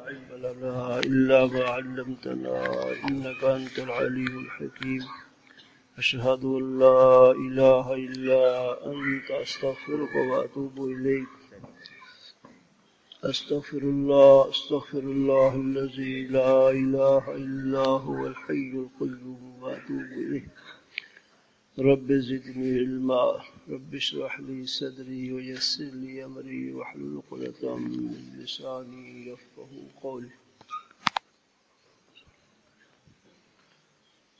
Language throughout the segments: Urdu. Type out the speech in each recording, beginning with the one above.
علم لنا إلا ما علمتنا إنك أنت العليم الحكيم. أشهد أن لا إله إلا أنت أستغفرك وأتوب إليك. أستغفر الله الذي لا إله إلا هو الحي القيوم وأتوب إليه. رب زدني علما رب اشرح لي صدري ويسر لي أمري واحلل عقدة من لساني يفقهوا قولي.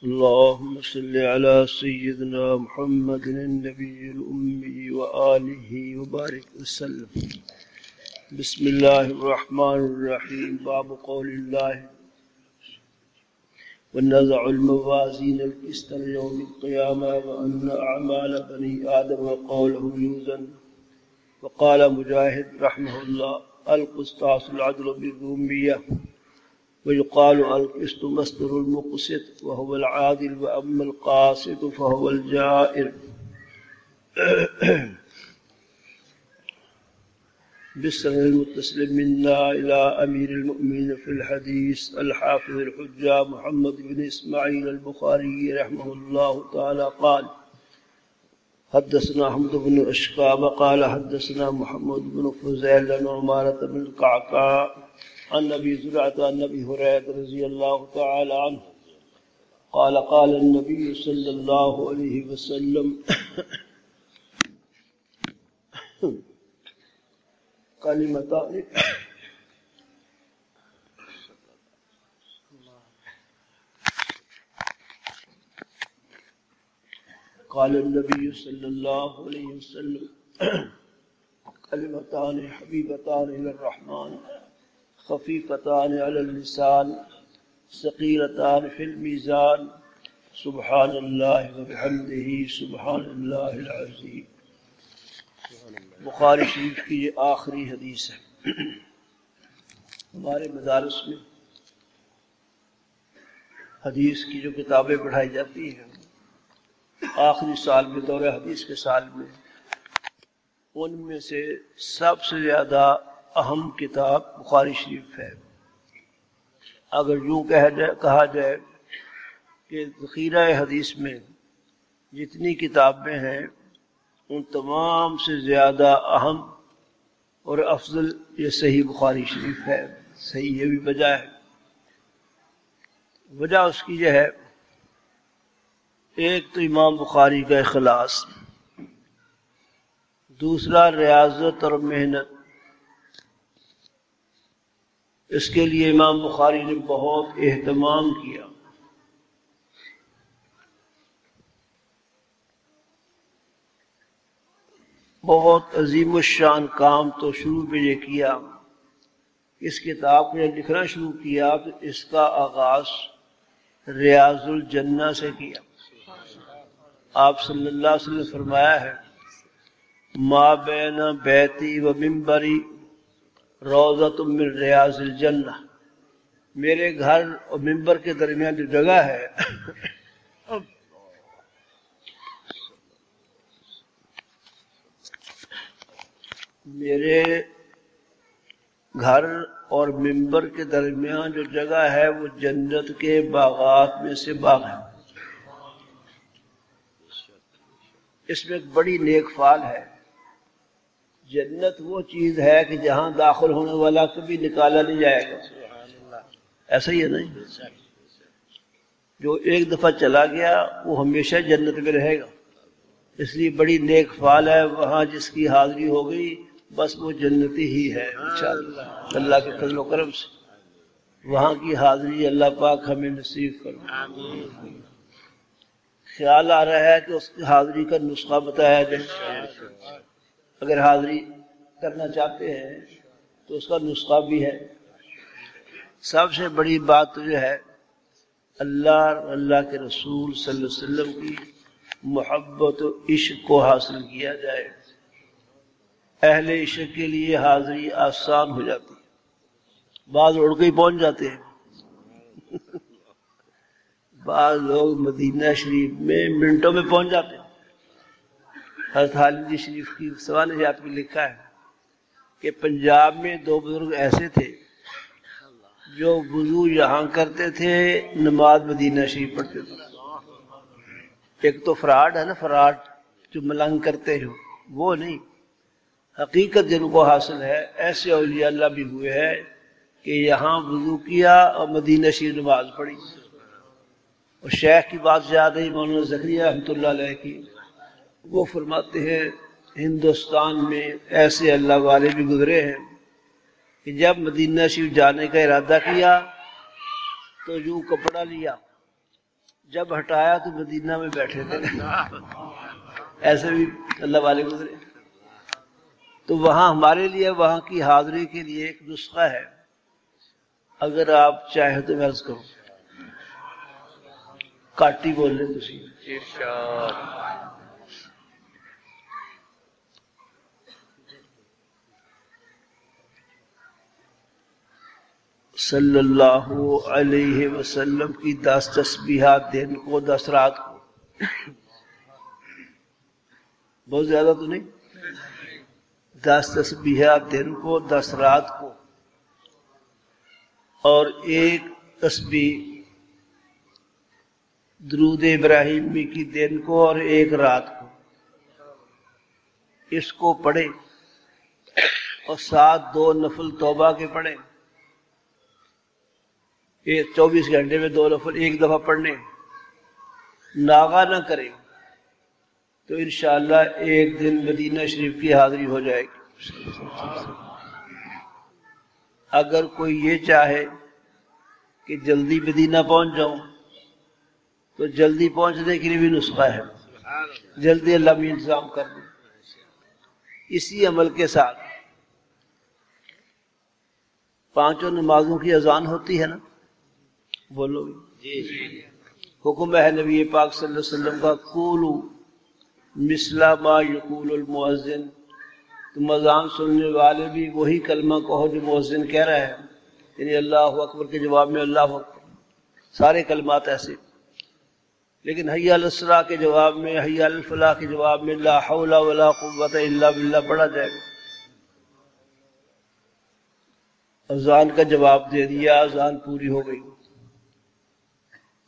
اللهم صل على سيدنا محمد النبي الأمي وآله وبارك وسلم. بسم الله الرحمن الرحيم. باب قول الله ونضع الموازين القسط ليوم القيامة وأن أعمال بني آدم قوله يوزن. وقال مجاهد رحمه الله القسطاس العدل بالرومية، ويقال القسط مصدر المقسط وهو العادل، وأما القاسط فهو الجائر. بالسند المتصل منا إلى أمير المؤمنين في الحديث الحافظ الحجة محمد بن إسماعيل البخاري رحمه الله تعالى قال حدثنا أحمد بن أشقاب قال حدثنا محمد بن فزيل عن عمارة بن القعقاع عن أبي زرعة عن أبي هريرة رضي الله تعالى عنه قال قال النبي صلى الله عليه وسلم كلمتان قال النبي صلى الله عليه وسلم كلمتان حبيبتان إلى الرحمن خفيفتان على اللسان ثقيلتان في الميزان سبحان الله وبحمده سبحان الله العظيم. بخاری شریف کی یہ آخری حدیث ہے. ہمارے مدارس میں حدیث کی جو کتابیں پڑھائی جاتی ہیں آخری سال میں دورہ حدیث کے سال میں، ان میں سے سب سے زیادہ اہم کتاب بخاری شریف ہے. اگر یوں کہا جائے کہ ذخیرہ حدیث میں جتنی کتابیں ہیں ان تمام سے زیادہ اہم اور افضل یہ صحیح بخاری شریف ہے. صحیح یہ بھی وجہ ہے. وجہ اس کی یہ ہے، ایک تو امام بخاری کا اخلاص، دوسرا ریاضت اور محنت. اس کے لیے امام بخاری نے بہت اہتمام کیا. بہت عظیم الشان کام تو شروع میں یہ کیا، اس کتاب کو جب لکھنا شروع کیا تو اس کا آغاز ریاض الجنہ سے کیا. آپ صلی اللہ علیہ وسلم نے فرمایا ہے ما بین بیتی و منبری روضۃ من ریاض الجنہ. میرے گھر اور منبر کے درمیان جو جگہ ہے میرے گھر اور منبر کے درمیان جو جگہ ہے وہ جنت کے باغات میں سے باغ ہے. اس میں ایک بڑی نیک فال ہے. جنت وہ چیز ہے کہ جہاں داخل ہونے والا کبھی نکالا نہیں جائے گا. ایسا ہی ہے نہیں؟ جو ایک دفعہ چلا گیا وہ ہمیشہ جنت میں رہے گا. اس لیے بڑی نیک فال ہے. وہاں جس کی حاضری ہو گئی بس وہ جنتی ہی ہے انشاءاللہ. اللہ کے فضل و کرم سے وہاں کی حاضری اللہ پاک ہمیں نصیب فرمائے. خیال آ رہا ہے کہ اس کی حاضری کا نسخہ بتایا جائے. اگر حاضری کرنا چاہتے ہیں تو اس کا نسخہ بھی ہے. سب سے بڑی بات تو یہ ہے اللہ اور اللہ کے رسول صلی اللہ علیہ وسلم کی محبت و عشق کو حاصل کیا جائے. اہل عشق کے لیے حاضری آسان ہو جاتی ہے. بعض اڑ کے ہی پہنچ جاتے ہیں. بعض لوگ مدینہ شریف میں منٹوں میں پہنچ جاتے ہیں. حضرت خالد شریف کی سوانح یاد میں لکھا ہے کہ پنجاب میں دو بزرگ ایسے تھے جو وضو یہاں کرتے تھے نماز مدینہ شریف پڑھتے تھے. ایک تو فراڈ ہے نا، فراڈ جو ملنگ کرتے ہو وہ نہیں، حقیقت جن کو حاصل ہے ایسے اولیاء اللہ بھی ہوئے ہیں کہ یہاں وضو کیا اور مدینہ شریف نماز پڑھی. اور شیخ کی بات یاد ہے مولانا زکریا رحمۃ اللہ علیہ کی، وہ فرماتے ہیں ہندوستان میں ایسے اللہ والے بھی گزرے ہیں کہ جب مدینہ شریف جانے کا ارادہ کیا تو یوں کپڑا لیا، جب ہٹایا تو مدینہ میں بیٹھے تھے. ایسے بھی اللہ والے گزرے. تو وہاں ہمارے لیے وہاں کی حاضری کے لیے ایک نسخہ ہے، اگر آپ چاہیں تو میں عرض کروں. کاٹی بول لیں تسی صلی اللہ علیہ وسلم کی 10 تسبیحات دن کو 10 رات کو. بہت زیادہ تو نہیں، 10 تسبیحات دن کو 10 رات کو، اور ایک تسبیح درود ابراہیمی کی دن کو اور ایک رات کو. اس کو پڑھے اور ساتھ 2 نفل توبہ کے پڑھیں. 24 گھنٹے میں 2 نفل ایک دفعہ پڑھنے، ناغا نہ کریں تو انشاءاللہ ایک دن مدینہ شریف کی حاضری ہو جائے گی. اگر کوئی یہ چاہے کہ جلدی مدینہ پہنچ جاؤں تو جلدی پہنچنے کے لیے بھی نسخہ ہے، جلدی اللہ بھی انتظام کر دے. اسی عمل کے ساتھ 5 نمازوں کی اذان ہوتی ہے نا، بولو جی. حکم ہے نبی پاک صلی اللہ علیہ وسلم کا، قولو مثل ما یقول المؤذن. تم اذان سننے والے بھی وہی کلمہ کہو جو مؤذن کہہ رہا ہے، یعنی اللہ اکبر کے جواب میں اللہ اکبر، سارے کلمات ایسے. لیکن حی علی الصلاۃ کے جواب میں، حی علی الفلاح کے جواب میں لا حول ولا قوت الا باللہ پڑھا جائے گا. اذان کا جواب دے دیا، اذان پوری ہو گئی.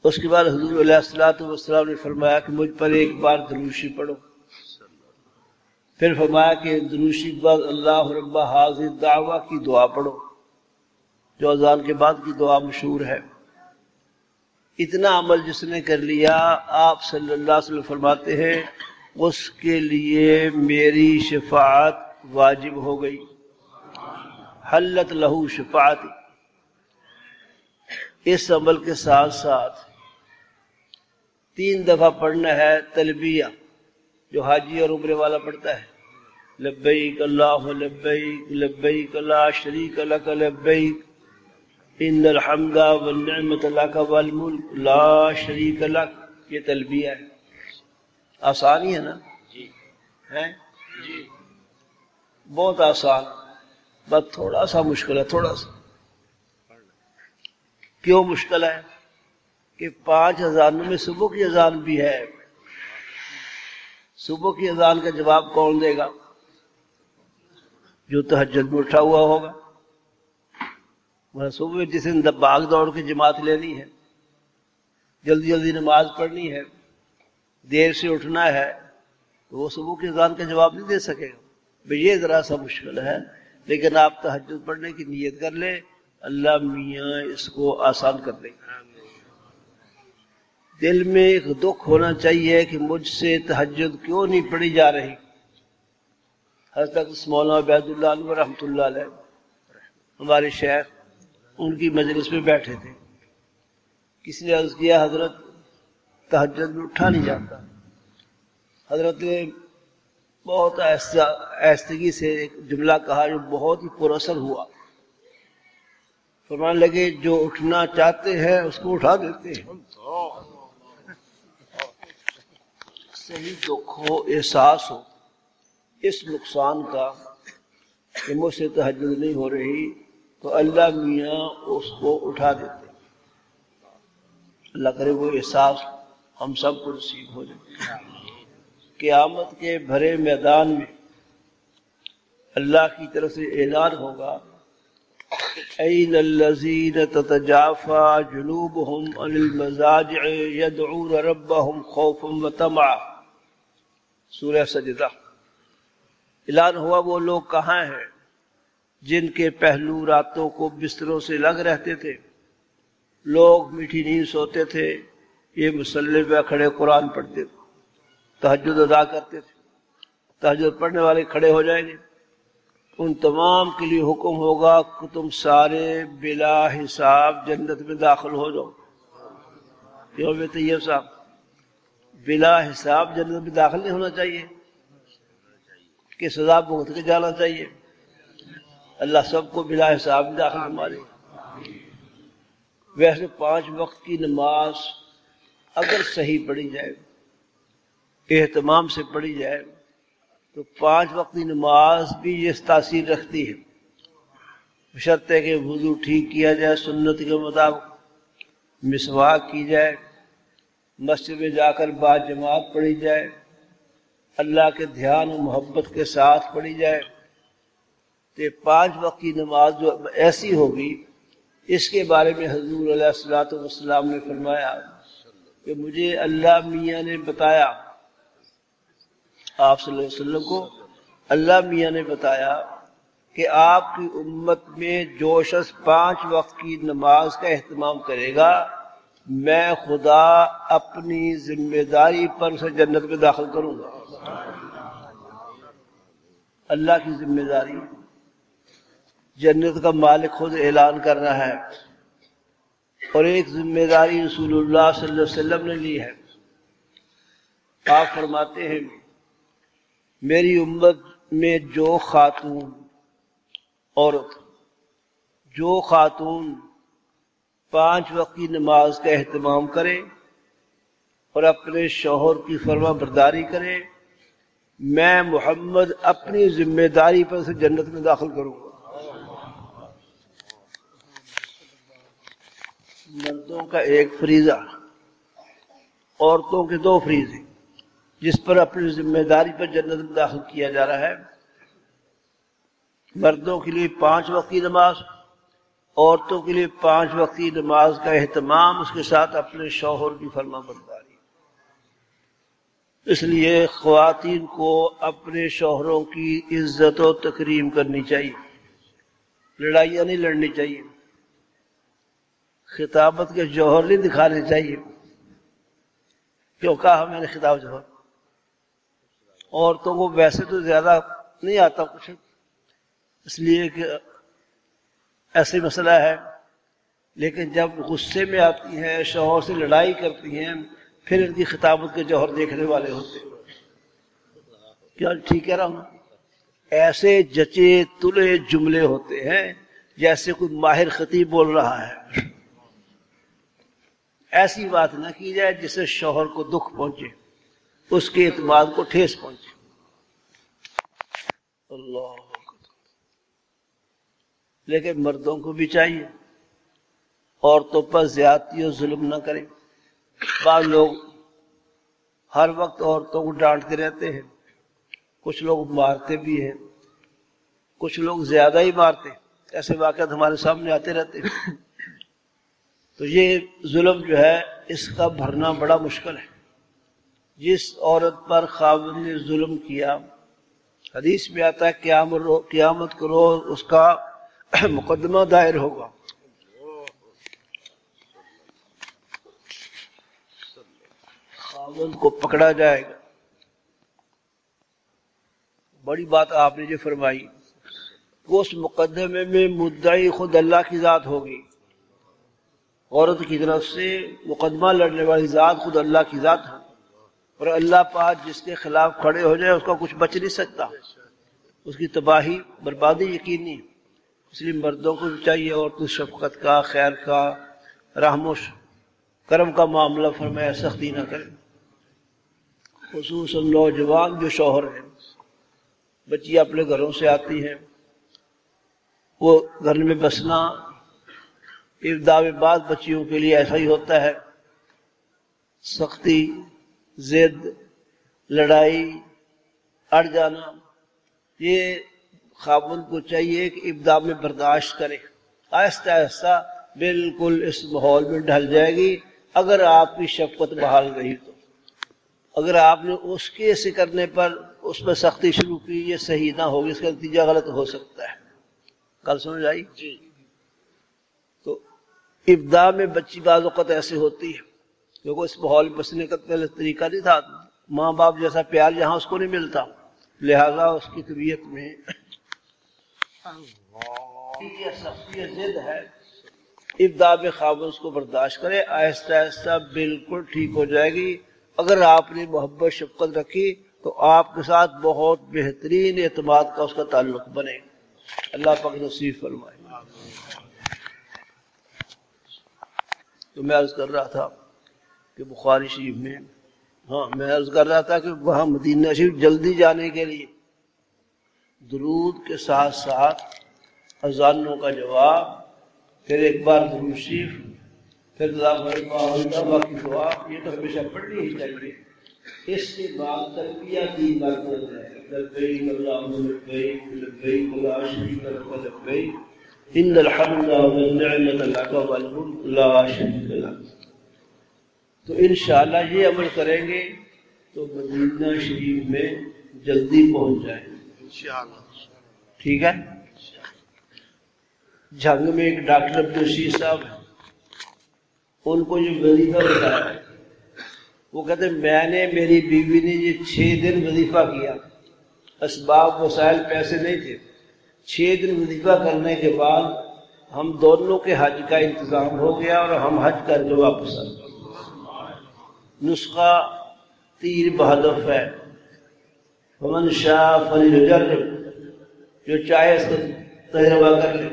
اس کے بعد حضور علیہ الصلوۃ والسلام نے فرمایا کہ مجھ پر ایک بار دروشی پڑھو. پھر فرمایا کہ دروشی کے بعد اللہ رب ھذہ الدعوہ کی دعا پڑھو، جو اذان کے بعد کی دعا مشہور ہے. اتنا عمل جس نے کر لیا، آپ صلی اللہ علیہ وسلم فرماتے ہیں اس کے لیے میری شفاعت واجب ہو گئی. حلت لہو شفاعتی. اس عمل کے ساتھ ساتھ 3 دفعہ پڑھنا ہے تلبیہ، جو حاجی اور عمرے والا پڑھتا ہے. لبیک اللہ لبیک لبیک لا شریک لک لبیک ان الحمد والنعمت لک والملک لا شریک لک. یہ تلبیہ ہے. آسان ہی ہے نا جی؟ بہت آسان، بس تھوڑا سا مشکل ہے. تھوڑا سا کیوں مشکل ہے کہ 5 اذانوں میں صبح کی اذان بھی ہے. صبح کی اذان کا جواب کون دے گا؟ جو تہجد میں اٹھا ہوا ہوگا. صبح جس نے بھاگ دوڑ کے جماعت لینی ہے، جلدی جلدی نماز پڑھنی ہے، دیر سے اٹھنا ہے، تو وہ صبح کی اذان کا جواب نہیں دے سکے گا. یہ ذرا سا مشکل ہے، لیکن آپ تہجد پڑھنے کی نیت کر لیں، اللہ میاں اس کو آسان کر دے گا. دل میں ایک دکھ ہونا چاہیے کہ مجھ سے تہجد کیوں نہیں پڑھی جا رہی. حضرت مولانا عبید اللہ عنہ رحمۃ اللہ علیہ ہمارے شیخ، ان کی مجلس میں بیٹھے تھے. کسی نے عرض کیا حضرت تہجد میں اٹھا نہیں جاتا. حضرت نے بہت آہستگی سے ایک جملہ کہا جو بہت ہی پر اثر ہوا. فرمانے لگے جو اٹھنا چاہتے ہیں اس کو اٹھا دیتے ہیں. صحیح دکھ ہو، احساس ہو اس نقصان کا کہ مجھ سے تہجد نہیں ہو رہی، تو اللہ میاں اس کو اٹھا دیتے. اللہ کرے وہ احساس ہم سب کو نصیب ہو جائے. قیامت کے بھرے میدان میں اللہ کی طرف سے اعلان ہوگا أين الذين تتجافى جنوبهم عن المضاجع يدعون ربهم خوفا وطمعا. سورہ سجدہ. اعلان ہوا وہ لوگ کہاں ہیں جن کے پہلو راتوں کو بستروں سے لگ رہتے تھے، لوگ میٹھی نیند سوتے تھے، یہ مصلی پہ کھڑے قرآن پڑھتے تھے، تہجد ادا کرتے تھے. تہجد پڑھنے والے کھڑے ہو جائیں گے، ان تمام کے لیے حکم ہوگا کہ تم سارے بلا حساب جنت میں داخل ہو جاؤ. یوم طیب صاحب، بلا حساب جنت میں داخل نہیں ہونا چاہیے کہ سزا بھگت کے جانا چاہیے. اللہ سب کو بلا حساب میں داخل ہمارے. ویسے 5 وقت کی نماز اگر صحیح پڑھی جائے، اہتمام سے پڑھی جائے، تو 5 وقت کی نماز بھی یہ تاثیر رکھتی ہے، بشرطے کہ وضو ٹھیک کیا جائے، سنت کے مطابق مسواک کی جائے، مسجد میں جا کر با جماعت پڑھی جائے، اللہ کے دھیان و محبت کے ساتھ پڑھی جائے. تو 5 وقت کی نماز جو ایسی ہوگی، اس کے بارے میں حضور علیہ الصلوۃ والسلام نے فرمایا کہ مجھے اللہ میاں نے بتایا، آپ صلی اللہ علیہ وسلم کو اللہ میاں نے بتایا کہ آپ کی امت میں جو شخص 5 وقت کی نماز کا اہتمام کرے گا، میں خدا اپنی ذمہ داری پر اسے جنت میں داخل کروں گا. اللہ کی ذمہ داری، جنت کا مالک خود اعلان کر رہا ہے. اور ایک ذمہ داری رسول اللہ صلی اللہ علیہ وسلم نے لی ہے. آپ فرماتے ہیں میری امت میں جو خاتون جو خاتون 5 وقت کی نماز کا اہتمام کرے اور اپنے شوہر کی فرما برداری کرے، میں محمد اپنی ذمہ داری پر سے جنت میں داخل کروں گا. مردوں کا ایک فریضہ، عورتوں کے 2 فریضے جس پر اپنی ذمہ داری پر جنت میں داخل کیا جا رہا ہے. مردوں کے لیے 5 وقت کی نماز، عورتوں کے لیے 5 وقت کی نماز کا اہتمام، اس کے ساتھ اپنے شوہر کی فرما برداری. اس لیے خواتین کو اپنے شوہروں کی عزت و تکریم کرنی چاہیے، لڑائیاں نہیں لڑنی چاہیے، خطابت کے جوہر نہیں دکھانے چاہیے. کیوں کہا میں نے خطاب جوہر؟ عورتوں کو ویسے تو زیادہ نہیں آتا کچھ، اس لیے کہ ایسے مسئلہ ہے، لیکن جب غصے میں آتی ہیں، شوہر سے لڑائی کرتی ہیں، پھر ان کی خطابت کے جوہر دیکھنے والے ہوتے ہیں. کیا ٹھیک کہہ رہا ہوں؟ ایسے جچے تلے جملے ہوتے ہیں جیسے کوئی ماہر خطیب بول رہا ہے. ایسی بات نہ کی جائے جس سے شوہر کو دکھ پہنچے، اس کے اعتماد کو ٹھیس پہنچے. اللہ. لیکن مردوں کو بھی چاہیے عورتوں پر زیادتی اور ظلم نہ کریں. بعض لوگ ہر وقت عورتوں کو ڈانٹتے رہتے ہیں، کچھ لوگ مارتے بھی ہیں، کچھ لوگ زیادہ ہی مارتے. ایسے واقعات ہمارے سامنے آتے رہتے ہیں. تو یہ ظلم جو ہے، اس کا بھرنا بڑا مشکل ہے. جس عورت پر خاوند نے ظلم کیا، حدیث میں آتا ہے قیامت کو روز اس کا مقدمہ دائر ہوگا. خاوند کو پکڑا جائے گا. بڑی بات آپ نے جو فرمائی، اس مقدمے میں مدعی خود اللہ کی ذات ہوگی. عورت کی طرف سے مقدمہ لڑنے والی ذات خود اللہ کی ذات ہے، اور اللہ پاک جس کے خلاف کھڑے ہو جائے اس کا کچھ بچ نہیں سکتا، اس کی تباہی بربادی یقینی. اس لیے مردوں کو بھی چاہیے عورتوں شفقت کا، خیر کا، رحم و کرم کا معاملہ فرمایا، سختی نہ کریں. خصوصاً نوجوان جو شوہر ہیں، بچیاں اپنے گھروں سے آتی ہیں، وہ گھر میں بسنا ابتدا میں بعض بچیوں کے لیے ایسا ہی ہوتا ہے. سختی، ضد، لڑائی، اڑ جانا، یہ خاوند کو چاہیے کہ ابتدا میں برداشت کرے، آہستہ آہستہ بالکل اس ماحول میں ڈھل جائے گی اگر آپ کی شفقت بحال رہی تو۔ اگر آپ نے اس کے ایسے کرنے پر اس پر سختی شروع کی، یہ صحیح نہ ہوگی، اس کا نتیجہ غلط ہو سکتا ہے۔ کل سمجھ آئی؟ جی۔ تو ابتدا میں بچی بعض اوقات ایسے ہوتی ہے کیونکہ اس ماحول میں بسنے کا پہلے طریقہ نہیں تھا، ماں باپ جیسا پیار یہاں اس کو نہیں ملتا، لہذا اس کی طبیعت میں یہ سختی ضد ہے۔ ابتدا میں خاموش اس کو برداشت کرے، آہستہ آہستہ بالکل ٹھیک ہو جائے گی۔ اگر آپ نے محبت شفقت رکھی تو آپ کے ساتھ بہت بہترین اعتماد کا اس کا تعلق بنے۔ اللہ پاک نصیب فرمائے۔ تو میں عرض کر رہا تھا کہ بخاری شریف میں میں عرض کر رہا تھا کہ وہاں مدینہ شریف جلدی جانے کے لیے درود کے ساتھ ساتھ اذانوں کا جواب، پھر ایک بار درود شریف، پھر اللہ کی دعا، یہ تو ہمیشہ پڑھنی ہی چاہیے۔ اس کے بعد تلبیہ 3 بار پڑھنا ہے، لبیک اللہم لبیک لبیک لا شریک لک لبیک ان الحمد والنعمۃ لک والملک لا شریک لک۔ تو انشاءاللہ یہ عمل کریں گے تو مدینہ شریف میں جلدی پہنچ جائیں گے انشاءاللہ۔ ٹھیک ہے؟ جھنگ میں ایک ڈاکٹر عبدالرشید صاحب ہیں، ان کو یہ وظیفہ بتایا ہے، وہ کہتے ہیں میں نے میری بیوی نے یہ 6 دن وظیفہ کیا، اسباب وسائل پیسے نہیں تھے، 6 دن وظیفہ کرنے کے بعد ہم دونوں کے حج کا انتظام ہو گیا اور ہم حج کر کے واپس آ گئے۔ نسخہ تیر بہدف ہے، فمن شاء فلیجرب، جو چاہے اس کو تجربہ کر لے۔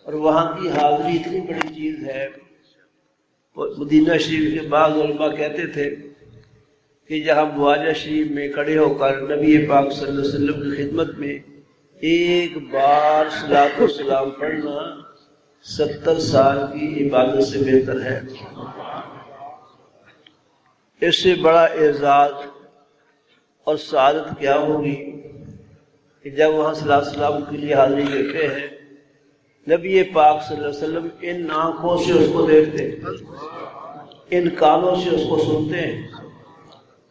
اور وہاں کی حاضری اتنی بڑی چیز ہے، مدینہ شریف کے بعض علماء کہتے تھے کہ جہاں مواجہ شریف میں کھڑے ہو کر نبی پاک صلی اللہ علیہ وسلم کی خدمت میں ایک بار صلاۃ و سلام پڑھنا 70 سال کی عبادت سے بہتر ہے۔ اس سے بڑا اعزاز اور سعادت کیا ہوگی کہ جب وہاں صلاۃ و سلام کے لیے حاضری دیتے ہیں، نبی پاک صلی اللہ علیہ وسلم ان آنکھوں سے اس کو دیکھتے ہیں، ان کانوں سے اس کو سنتے ہیں،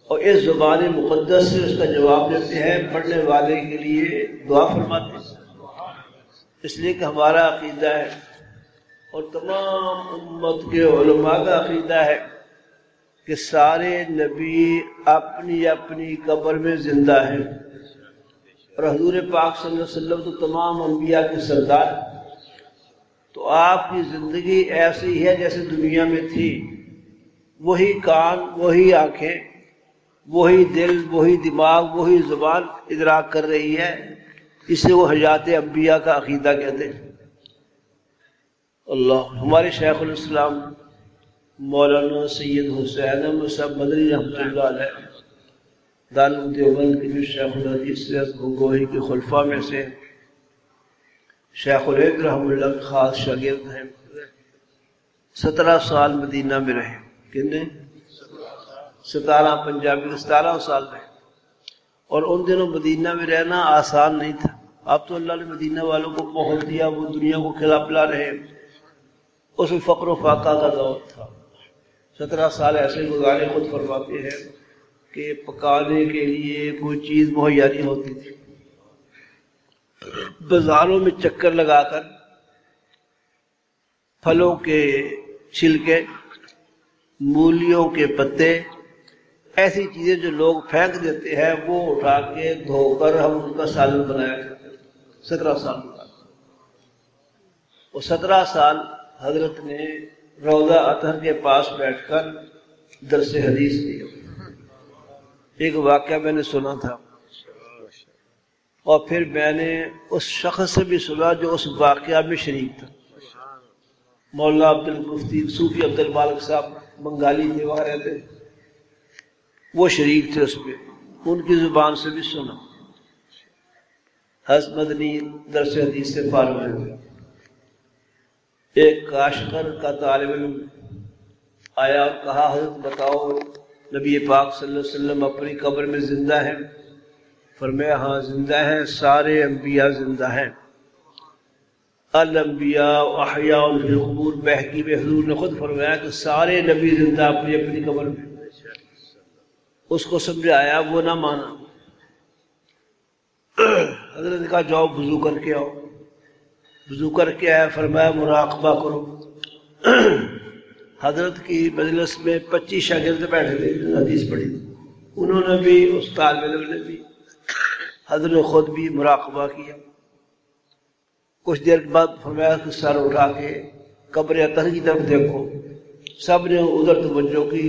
اور اس زبان مقدس سے اس کا جواب دیتے ہیں، پڑھنے والے کے لیے دعا فرماتے ہیں۔ اس لیے کہ ہمارا عقیدہ ہے اور تمام امت کے علماء کا عقیدہ ہے کہ سارے نبی اپنی اپنی قبر میں زندہ ہیں، اور حضور پاک صلی اللہ علیہ وسلم تو تمام انبیاء کے سردار، تو آپ کی زندگی ایسی ہے جیسے دنیا میں تھی، وہی کان، وہی آنکھیں، وہی دل، وہی دماغ، وہی زبان ادراک کر رہی ہے، اسے وہ حیات انبیاء کا عقیدہ کہتے ہیں۔ اللہ، ہمارے شیخ الاسلام مولانا سید حسین احمد صاحب مدنی رحمۃ اللہ علیہ دارالعلوم دیوبند کے جو شیخ الحدیث گنگوہی کے خلفاء میں سے شیخ الہند رحمہ اللہ کے خاص شاگرد ہیں، 17 سال مدینہ میں رہے۔ کتنے؟ 17، پنجابی 17 سال رہے، اور ان دنوں مدینہ میں رہنا آسان نہیں تھا۔ اب تو اللہ نے مدینہ والوں کو بہت دیا، وہ دنیا کو کھلا پلا رہے، اس میں فقر و فاقہ کا دور تھا۔ 17 سال ایسے گزارے، خود فرماتے ہیں کہ پکانے کے لیے کوئی چیز مہیا نہیں ہوتی تھی، بازاروں میں چکر لگا کر پھلوں کے چھلکے، مولیوں کے پتے، ایسی چیزیں جو لوگ پھینک دیتے ہیں وہ اٹھا کے دھو کر ہم ان کا سالن بنایا کرتے تھے۔ 17 سال وہ 17 سال حضرت نے روضہ اطہر کے پاس بیٹھ کر درس حدیث دیا۔ ایک واقعہ میں نے سنا تھا، اور پھر میں نے اس شخص سے بھی سنا جو اس واقعہ میں شریک تھا۔ مولانا عبدالمفتی صوفی عبدالمالک صاحب بنگالی تھے، وہاں رہتے، وہ شریک تھے اس میں، ان کی زبان سے بھی سنا۔ حضرت مدنی درس حدیث سے فارغ ہوئے، ایک کاشغر کا طالب علم آیا اور کہا حضرت بتاؤ نبی پاک صلی اللہ علیہ وسلم اپنی قبر میں زندہ ہیں؟ فرمایا ہاں زندہ ہیں، سارے انبیاء زندہ ہیں۔ الانبیاء احیاء فی القبور، بہقی میں حضور نے خود فرمایا کہ سارے نبی زندہ اپنی اپنی قبر میں. اس کو سمجھایا، وہ نہ مانا. حضرت نے کہا جاؤ وضو کر کے آؤ. وضو کر کے آیا، فرمایا مراقبہ کرو. حضرت کی مجلس میں 25 شاگرد بیٹھے تھے، حدیث پڑھی. انہوں نے بھی، اس طالب علم نے بھی، حضرت نے خود بھی مراقبہ کیا. کچھ دیر کے بعد فرمایا کہ سر اٹھا کے قبر اطہر کی طرف دیکھو. سب نے ادھر توجہ کی،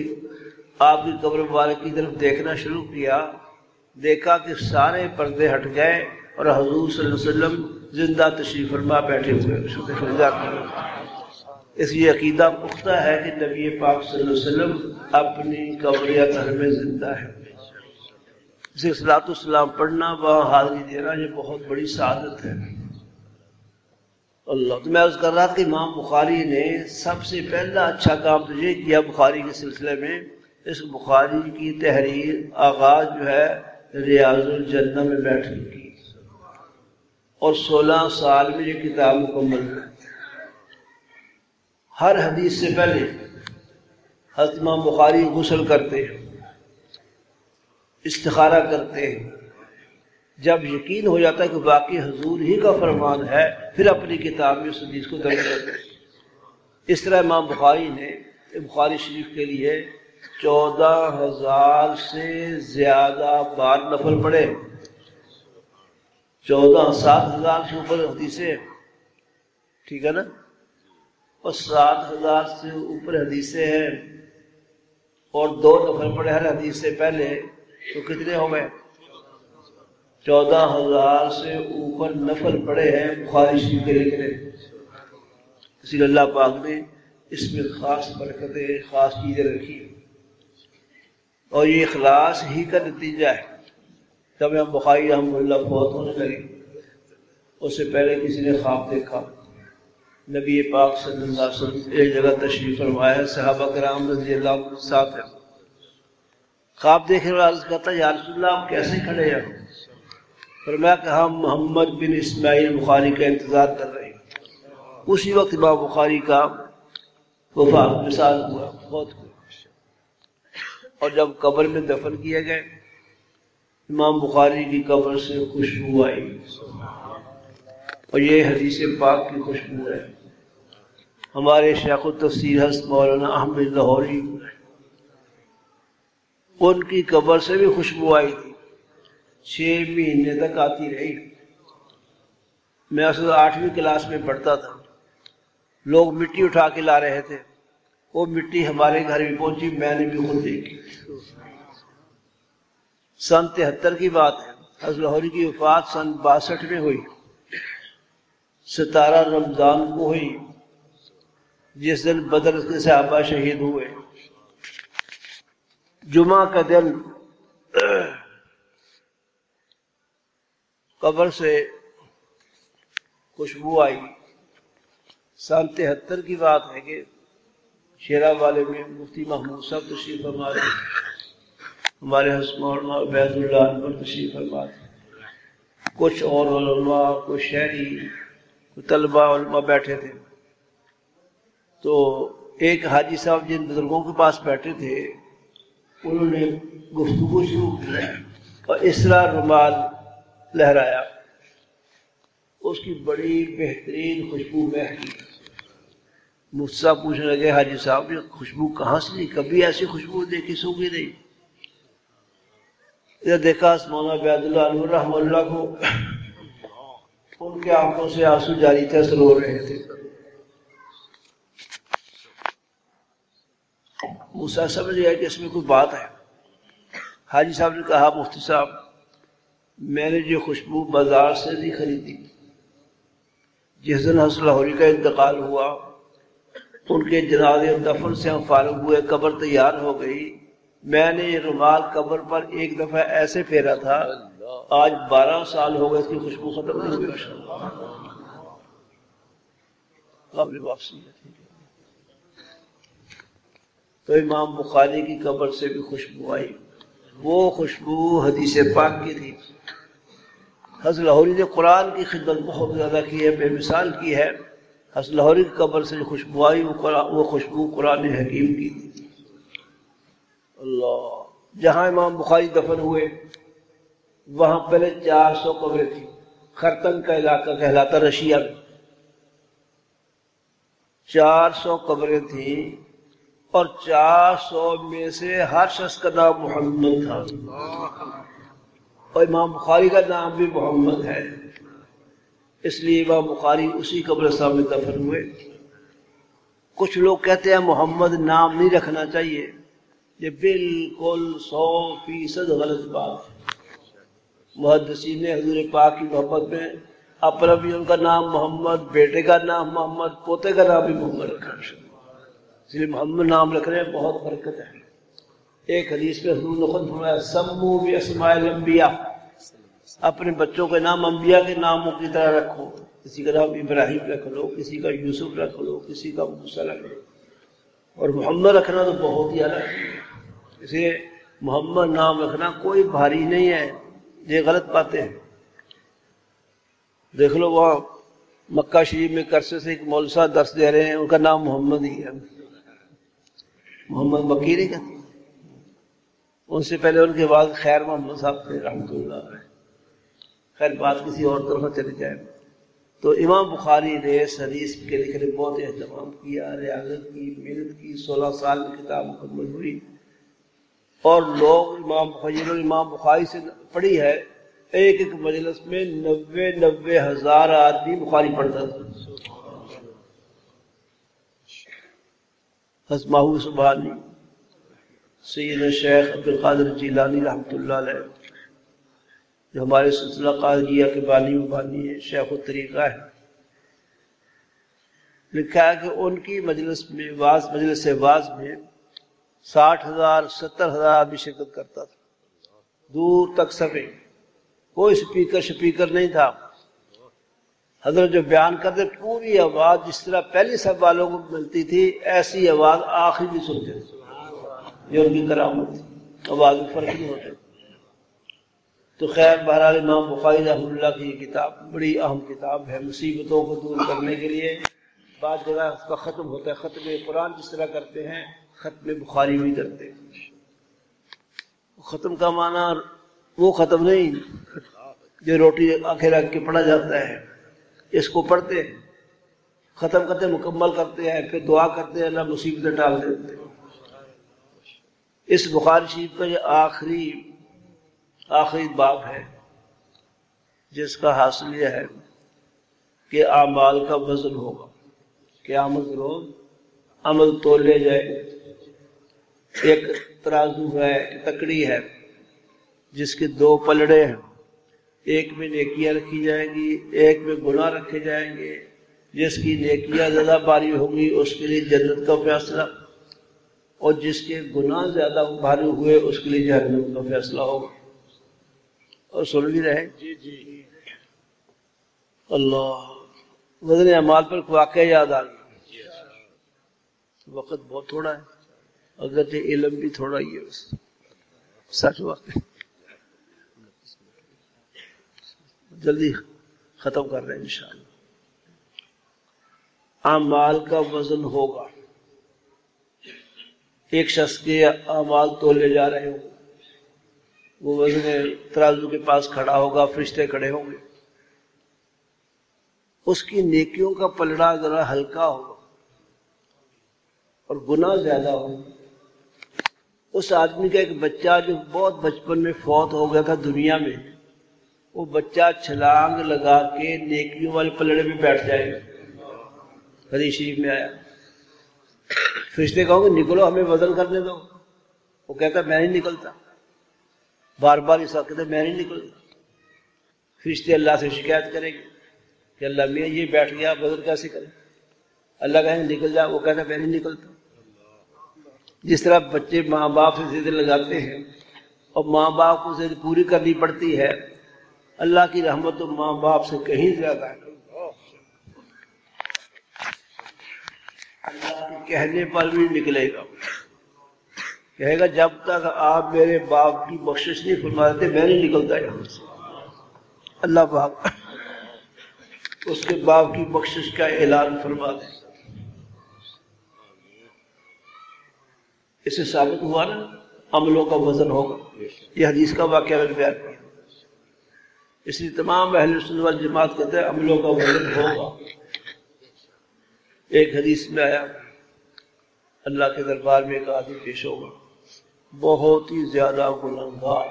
آپ کی قبر مبارک کی طرف دیکھنا شروع کیا. دیکھا کہ سارے پردے ہٹ گئے اور حضور صلی اللہ علیہ وسلم زندہ تشریف فرما بیٹھے ہوئے. اس لیے عقیدہ پختہ ہے کہ نبی پاک صلی اللہ علیہ وسلم اپنی قبر اطہر میں زندہ ہے. اسے صلاۃ والسلام پڑھنا، وہاں حاضری دینا، یہ بہت بڑی سعادت ہے. اللہ. تو میں عرض کر رہا تھا کہ امام بخاری نے سب سے پہلا اچھا کام تو یہ کیا بخاری کے سلسلے میں، اس بخاری کی تحریر آغاز جو ہے ریاض الجنہ میں بیٹھ کی، اور 16 سال میں یہ کتاب مکمل ہے. ہر حدیث سے پہلے حضرت امام بخاری غسل کرتے ہیں، استخارہ کرتے ہیں. جب یقین ہو جاتا ہے کہ واقعی حضور ہی کا فرمان ہے، پھر اپنی کتاب میں اس حدیث کو درج کرتے ہیں. اس طرح امام بخاری نے بخاری شریف کے لیے 14,000 سے زیادہ بار نفل پڑھے. 7,000 سے اوپر حدیثیں، ٹھیک ہے نا، اور 7,000 سے اوپر حدیثیں ہیں، اور 2 نفل پڑھے ہر حدیث سے پہلے، تو کتنے ہو گئے؟ 14,000 سے اوپر نفل پڑے ہیں بخاری شریف کے لکھنے. اسی لیے اللہ پاک نے اس میں خاص برکتیں، خاص چیزیں رکھی، اور یہ اخلاص ہی کا نتیجہ ہے. جب ہم بخاری رحمہ اللہ فوت ہونے لگے، اس سے پہلے کسی نے خواب دیکھا، نبی پاک صلی اللہ علیہ وسلم ایک جگہ تشریف فرمایا، صحابہ کرام رضی اللہ عنہ ساتھ ہیں. خواب دیکھنے والا عرض کرتا، یا رسول اللہ آپ کیسے کھڑے ہیں؟ فرمایا کہ ہم محمد بن اسماعیل بخاری کا انتظار کر رہے ہیں. اسی وقت امام بخاری کا وفات وصال ہوا، بہت ہوا. اور جب قبر میں دفن کیے گئے، امام بخاری کی قبر سے خوشبو آئی، اور یہ حدیث پاک کی خوشبو ہے. ہمارے شیخ التفسیر حضرت مولانا احمد لاہوری، ان کی قبر سے بھی خوشبو آئی تھی، 6 مہینے تک آتی رہی. میں اصل 8ویں کلاس میں پڑھتا تھا، لوگ مٹی اٹھا کے لا رہے تھے، وہ مٹی ہمارے گھر بھی پہنچی، میں نے بھی خود دیکھی. سن 73 کی بات ہے. حضرت لاہوری کی وفات سن 62 میں ہوئی، 17 رمضان کو ہوئی، جس دن بدر کے صحابہ شہید ہوئے. جمعہ کا دن قبر سے خوشبو آئی. سن 73 کی بات ہے کہ شیرہ والے میں مفتی محمود صاحب تشریف فرما تھے، ہمارے حضرت مولانا عبید اللہ عنہ تشریف فرما تھے، کچھ اور علماء، کچھ شہری، کچھ طلباء علماء بیٹھے تھے. تو ایک حاجی صاحب جن بزرگوں کے پاس بیٹھے تھے، انہوں نے گفتگو شروع کی اور اس طرح رومال لہرایا، اس کی بڑی بہترین خوشبو مہکی. مفتی صاحب پوچھنے لگے، حاجی صاحب یہ خوشبو کہاں سے لی؟ کبھی ایسی خوشبو دیکھی سوگی نہیں. ادھر دیکھا مولانا عبید اللہ عنہ رحمہ اللہ کو، ان کے آنکھوں سے آنسو جاری تھے، رو رہے تھے. موسیٰ سمجھ گیا کہ اس میں کوئی بات ہے. حاجی صاحب نے کہا، مفتی صاحب میں نے یہ خوشبو بازار سے نہیں خریدی. جس دن حضرت لاہوری کا انتقال ہوا، ان کے جنازے اور دفن سے ہم فارغ ہوئے، قبر تیار ہو گئی، میں نے یہ رومال قبر پر ایک دفعہ ایسے پھیرا تھا، آج 12 سال ہو گئے، اس کی خوشبو ختم نہیں ہوئی. قابل واپسی ہے. تو امام بخاری کی قبر سے بھی خوشبو آئی. وہ خوشبو حدیث پاک کی تھی. حضرت لاہوری نے قرآن کی خدمت بہت زیادہ کی ہے، بے مثال کی ہے۔ حضرت لاہوری کی قبر سے جو خوشبو آئی وہ خوشبو قرآن حکیم کی تھی۔ اللہ، جہاں امام بخاری دفن ہوئے وہاں پہلے 400 قبریں تھیں۔ خرطن کا علاقہ کہلاتا رشیا میں، 400 قبریں تھیں، اور 400 میں سے ہر شخص کا نام محمد تھا، اور امام بخاری کا نام بھی محمد ہے، اس لیے امام بخاری اسی قبرستان میں دفن ہوئے۔ کچھ لوگ کہتے ہیں محمد نام نہیں رکھنا چاہیے، یہ بالکل 100% غلط بات ہے۔ محدثین نے حضور پاک کی محبت میں اپنا بھی ان کا نام محمد، بیٹے کا نام محمد، پوتے کا نام بھی محمد رکھا، اس لیے محمد نام رکھنے میں بہت برکت ہے۔ ایک حدیث میں حضور نے خود فرمایا سموا باسماء الانبیاء، اپنے بچوں کے نام انبیاء کے ناموں کی طرح رکھو، کسی کا نام ابراہیم رکھ لو، کسی کا یوسف رکھ لو، کسی کا موسیٰ رکھ لو، اور محمد رکھنا تو بہت ہی الگ ہے۔ اسے محمد نام رکھنا کوئی بھاری نہیں ہے، یہ غلط باتیں ہیں۔ دیکھ لو وہاں مکہ شریف میں کرسے سے ایک مولوی صاحب درس دے رہے ہیں، ان کا نام محمد ہی ہے، محمد مکی نہیں کہتے۔ ان سے پہلے ان کے بعد خیر محمد صاحب تھے رحمۃ اللہ علیہ۔ خیر بات کسی اور طرف چلی جائے تو امام بخاری نے اس حدیث کے لکھنے بہت اہتمام کیا، ریاضت کی، محنت کی، 16 سال میں کتاب مکمل ہوئی، اور لوگ امام بخاری سے پڑھی ہے، ایک ایک مجلس میں 90 ہزار آدمی بخاری پڑھتا تھا۔ حسمہ سبحانی، سید شیخ عبدالقادر جیلانی رحمۃ اللہ علیہ، جو ہمارے سلسلہ قادریہ کے بانی ہے، شیخ الطریقہ ہے، لکھا ہے کہ ان کی مجلس سے واز میں 60,000 70,000 آدمی شرکت کرتا تھا، دور تک سبے، کوئی سپیکر نہیں تھا۔ حضرت جو بیان کرتے پوری آواز جس طرح پہلی سب والوں کو ملتی تھی ایسی آواز آخری بھی سنتے تھے، یہ ان کی کرامت تھی، آواز میں فرق نہیں ہوتا۔ تو خیر بہرحال امام بخاری رحمہ اللہ کی یہ کتاب بڑی اہم کتاب ہے مصیبتوں کو دور کرنے کے لیے۔ بعض جگہ اس کا ختم ہوتا ہے، ختم قرآن جس طرح کرتے ہیں ختم بخاری بھی کرتے ہیں۔ ختم کا معنی وہ ختم نہیں جو روٹی آنکھیں رکھ کے پڑھا جاتا ہے، اس کو پڑھتے ہیں، ختم کرتے مکمل کرتے ہیں، پھر دعا کرتے ہیں اللہ مصیبتیں ٹال دیتے ہیں۔ اس بخاری شریف کا یہ آخری باب ہے جس کا حاصل یہ ہے کہ اعمال کا وزن ہوگا، قیامت روز عمل تولے جائے۔ ایک ترازو ہے، تکڑی ہے جس کے 2 پلڑے ہیں، ایک میں نیکیاں رکھی جائیں گی، ایک میں گناہ رکھے جائیں گے۔ جس کی نیکیاں زیادہ بھاری ہوں گی اس کے لیے جنت کا فیصلہ، اور جس کے گناہ زیادہ بھاری ہوئے اس کے لیے جہنم کا فیصلہ ہوگا۔ اور سن بھی رہے جی اللہ، وزن اعمال پر واقعہ یاد آ گیا۔ وقت بہت تھوڑا ہے، اگرچہ علم بھی تھوڑا ہی ہے، بس سچ وقت جلدی ختم کر رہے ہیں انشاءاللہ۔ اعمال کا وزن ہوگا، ایک شخص کے اعمال تولے جا رہے ہوں، وہ وزن ترازو کے پاس کھڑا ہوگا، فرشتے کھڑے ہوں گے، اس کی نیکیوں کا پلڑا ذرا ہلکا ہوگا اور گناہ زیادہ ہوگا۔ اس آدمی کا ایک بچہ جو بہت بچپن میں فوت ہو گیا تھا دنیا میں، وہ بچہ چھلانگ لگا کے نیکیوں والے پلڑے میں بیٹھ جائے گا، حدیث شریف میں آیا۔ فرشتے کہوں گے نکلو ہمیں وزن کرنے دو، وہ کہتا میں نہیں نکلتا، بار بار اس وقت کہتا میں نہیں نکلتا۔ فرشتے اللہ سے شکایت کریں گے کہ اللہ میں یہ بیٹھ گیا، وزن کیسے کریں؟ اللہ کہیں گے نکل جا، وہ کہتا میں نہیں نکلتا۔ جس طرح بچے ماں باپ سے ضد لگاتے ہیں اور ماں باپ کو ضد پوری کرنی پڑتی ہے، اللہ کی رحمت تو ماں باپ سے کہیں زیادہ ہے۔ اللہ کے کہنے پر بھی نکلے گا، کہے گا جب تک آپ میرے باپ کی بخشش نہیں فرما دیتے میں نہیں نکلتا یہاں سے۔ اللہ پاک اس کے باپ کی بخشش کا اعلان فرما دے. اس سے ثابت ہوا نا عملوں کا وزن ہوگا. یہ حدیث کا واقعہ میں بیان کیا. اس لیے تمام اہل سنت والجماعت کہتے ہیں عملوں کا وزن ہوگا. ایک حدیث میں آیا اللہ کے دربار میں ایک آدمی پیش ہوگا بہت ہی زیادہ گنہگار،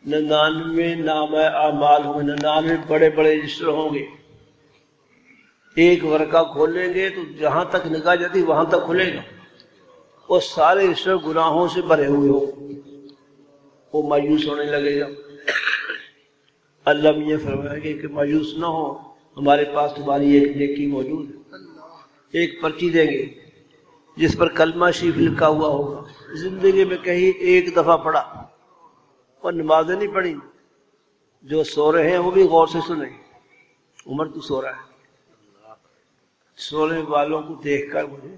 99 نامہ اعمال ہوں گے، 99 بڑے بڑے رجسٹر ہوں گے. ایک ورقہ کھولیں گے تو جہاں تک نگاہ جاتی وہاں تک کھلے گا، اور سارے رجسٹر گناہوں سے بھرے ہوئے ہوں. وہ مایوس ہونے لگے گا. اللہ میاں فرمائے گا کہ مایوس نہ ہو، ہمارے پاس تمہاری ایک نیکی موجود ہے. ایک پرچی دیں گے جس پر کلمہ شریف لکھا ہوا ہوگا، زندگی میں کہیں ایک دفعہ پڑھا اور نمازیں نہیں پڑھی. جو سو رہے ہیں وہ بھی غور سے سنیں. عمر تو سو رہا ہے. سونے والوں کو دیکھ کر مجھے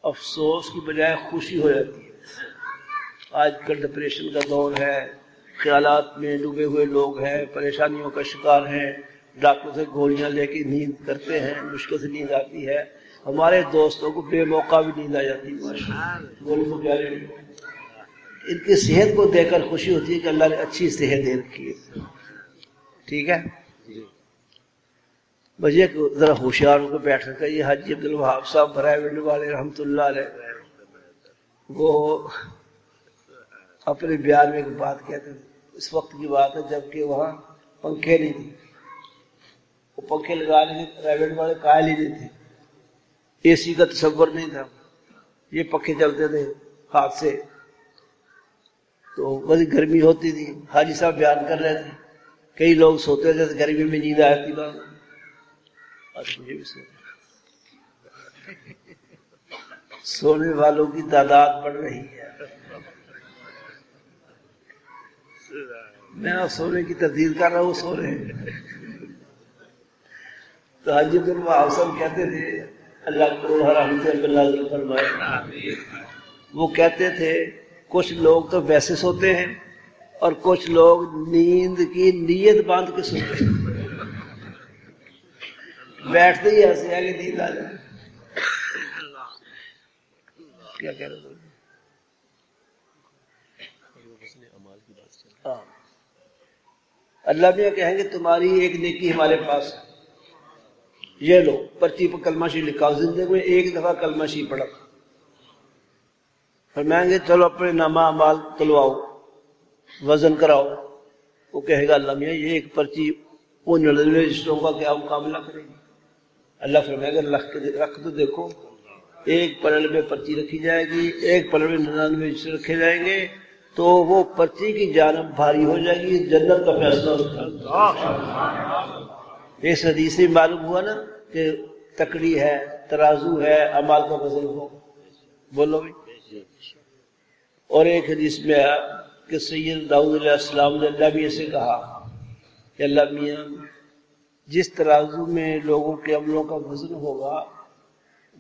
افسوس کی بجائے خوشی ہو جاتی ہے. آج کل ڈپریشن کا دور ہے، خیالات میں ڈوبے ہوئے لوگ ہیں، پریشانیوں کا شکار ہیں، ڈاکٹر سے گولیاں لے کے نیند کرتے ہیں، مشکل سے نیند آتی ہے. ہمارے دوستوں کو بے موقع بھی نیند آ جاتی ہے. گولی کو پیارے ان کی صحت کو دیکھ کر خوشی ہوتی ہے کہ اللہ نے اچھی صحت دے رکھی ہے. ٹھیک ہے، بس یہ ذرا ہوشیار ہو کے بیٹھ سکتا ہے. یہ حاجی عبدالوہاب صاحب برائے والے رحمۃ اللہ علیہ وہ اپنے بیان میں ایک بات کہتے ہیں. اس وقت کی بات ہے جبکہ وہاں پنکھے نہیں تھے. وہ پنکھے لگانے کے پرائیویٹ والے قائل ہی نہیں تھے. اے سی کا تصور نہیں تھا. یہ پنکھے چلتے تھے ہاتھ سے، تو بڑی گرمی ہوتی تھی. حاجی صاحب بیان کر رہے تھے کئی لوگ سوتے تھے گرمی میں نیند آتی تھی. مجھے بھی سونے والوں کی تعداد بڑھ رہی ہے. میں سونے کی تردید کر رہا ہوں، سو رہے ہیں. تو حاجی عبدالوہاب صاحب کہتے تھے اللہ کو رحمت اللہ فرمائے، وہ کہتے تھے کچھ لوگ تو ویسے سوتے ہیں اور کچھ لوگ نیند کی نیت باندھ کے سوتے ہیں. بیٹھتے ہی ایسے ہے کہ نیند آ جائے. کیا کہہ رہے ہو؟ اللہ بھی کہیں گے تمہاری ایک نیکی ہمارے پاس ہے، یہ لو پرچی پر کلمہ شریف لکھا. زندگی میں ایک دفعہ کلمہ شریف پڑھا. فرمائیں گے چلو اپنے نامہ اعمال تلواؤ، وزن کراؤ. وہ کہے گا اللہ میاں یہ ایک پرچی وہ 99 رجسٹروں کا کیا مقابلہ کرے گی. اللہ فرمائے گا رکھ تو دیکھو. ایک پلڑ میں پرچی رکھی جائے گی، ایک پلڑ میں 99 رجسٹر رکھے جائیں گے، تو وہ پرچی کی جانب بھاری ہو جائے گی. جنت کا فیصلہ ہوتا ہے. اس حدیث سے معلوم ہوا نا کہ تکڑی ہے، ترازو ہے، اعمال کا وزن ہو. بولو بھی. اور ایک حدیث میں آیا کہ سید داؤد علیہ السلام نے اللہ میاں سے کہا کہ اللہ میاں جس ترازو میں لوگوں کے عملوں کا وزن ہوگا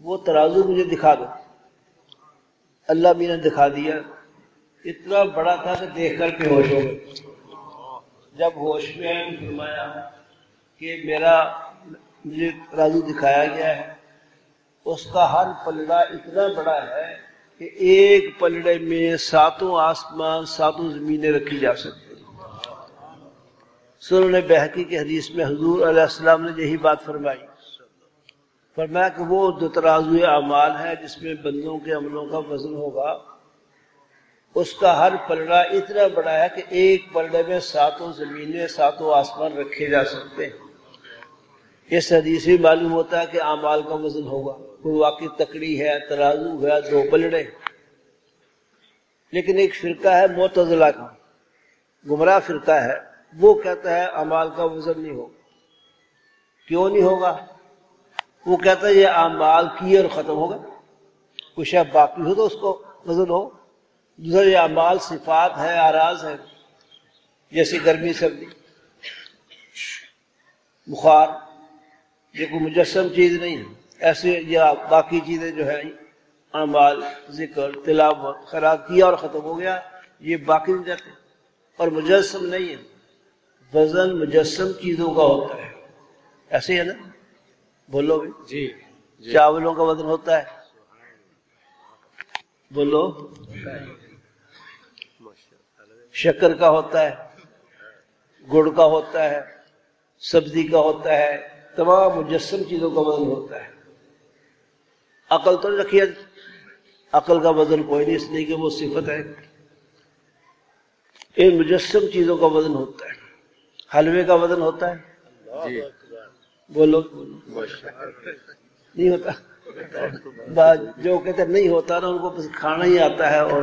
وہ ترازو مجھے دکھا دو. اللہ میاں نے دکھا دیا. اتنا بڑا تھا کہ دیکھ کر کے ہوش ہو گئے. جب ہوش میں آئے تو فرمایا کہ مجھے ترازو دکھایا گیا ہے، اس کا ہر پلڑا اتنا بڑا ہے کہ ایک پلڑے میں 7 آسمان 7 زمینیں رکھی جا سکتی. سنن بہقی کی حدیث میں حضور علیہ السلام نے یہی بات فرمائی. فرمایا کہ وہ جو ترازو اعمال ہے جس میں بندوں کے عملوں کا وزن ہوگا، اس کا ہر پلڑا اتنا بڑا ہے کہ ایک پلڑے میں 7 زمینیں 7 آسمان رکھے جا سکتے ہیں. اس حدیث سے معلوم ہوتا ہے کہ اعمال کا وزن ہوگا. وہ واقعی تکڑی ہے، ترازو ہے، 2 پلڑے. لیکن ایک فرقہ ہے معتزلہ کا، گمراہ فرقہ ہے، وہ کہتا ہے اعمال کا وزن نہیں ہوگا. کیوں نہیں ہوگا؟ وہ کہتا ہے یہ اعمال کیے اور ختم ہوگا، کچھ شے باقی ہو تو اس کو وزن ہو. دوسرا یہ اعمال صفات ہے، اعراض ہے، جیسے گرمی سردی بخار، یہ کوئی مجسم چیز نہیں ہے. ایسے یا باقی چیزیں جو ہیں اعمال، ذکر، تلاوت، خیرات کیا اور ختم ہو گیا، یہ باقی نہیں رہتے اور مجسم نہیں ہے. وزن مجسم چیزوں کا ہوتا ہے، ایسے ہے نا؟ بولو بھی جی چاولوں کا وزن ہوتا ہے، بولو شکر کا ہوتا ہے، گڑ کا ہوتا ہے، سبزی کا ہوتا ہے، تمام مجسم چیزوں کا وزن ہوتا ہے۔ عقل تو نہیں رکھی ہے، عقل کا وزن کوئی نہیں، اس لیے کہ وہ صفت ہے۔ ان مجسم چیزوں کا وزن ہوتا ہے۔ حلوے کا وزن ہوتا ہے، جی بولو نہیں ہوتا؟ جو کہتے ہیں نہیں ہوتا نا، ان کو بس کھانا ہی آتا ہے، اور